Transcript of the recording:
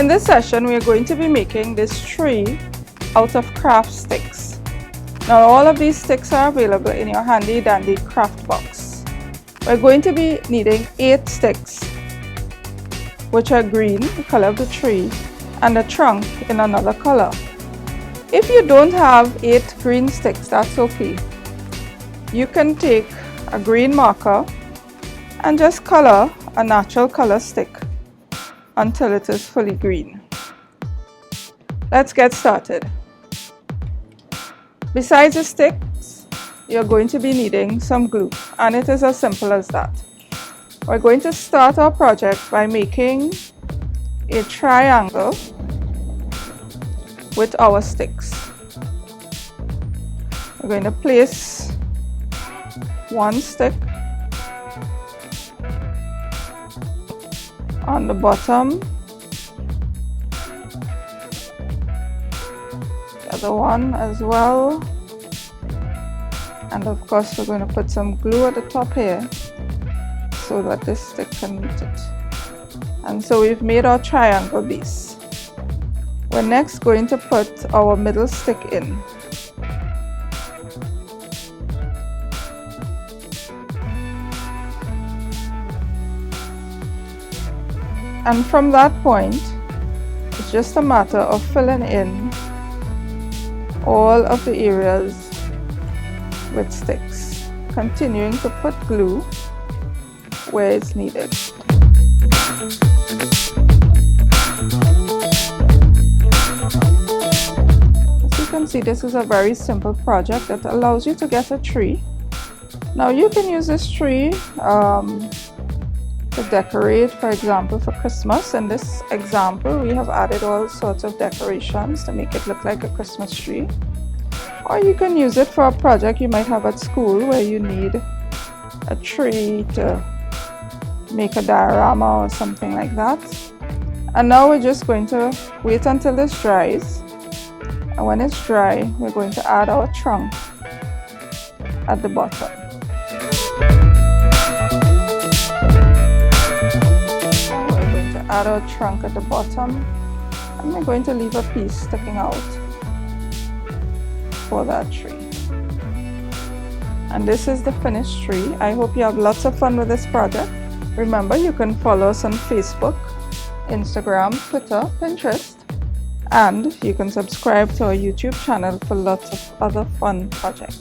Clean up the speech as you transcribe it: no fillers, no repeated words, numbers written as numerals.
In this session, we are going to be making this tree out of craft sticks. Now, all of these sticks are available in your handy dandy craft box. We're going to be needing 8 sticks, which are green, the color of the tree, and a trunk in another color. If you don't have 8 green sticks, that's okay. You can take a green marker and just color a natural color stick until it is fully green. Let's get started. Besides the sticks, you're going to be needing some glue, and it is as simple as that. We're going to start our project by making a triangle with our sticks. We're going to place one stick on the bottom, the other one as well, and of course we're going to put some glue at the top here so that this stick can meet it. And so we've made our triangle base. We're next going to put our middle stick in. And from that point, it's just a matter of filling in all of the areas with sticks, continuing to put glue where it's needed. As you can see, this is a very simple project that allows you to get a tree. Now you can use this tree to decorate, for example, for Christmas. In this example, we have added all sorts of decorations to make it look like a Christmas tree. Or you can use it for a project you might have at school where you need a tree to make a diorama or something like that. And now we're just going to wait until this dries. And when it's dry, we're going to add our trunk at the bottom. Add our trunk at the bottom, and we're going to leave a piece sticking out for that tree. And this is the finished tree. I hope you have lots of fun with this project. Remember, you can follow us on Facebook, Instagram, Twitter, Pinterest, and you can subscribe to our YouTube channel for lots of other fun projects.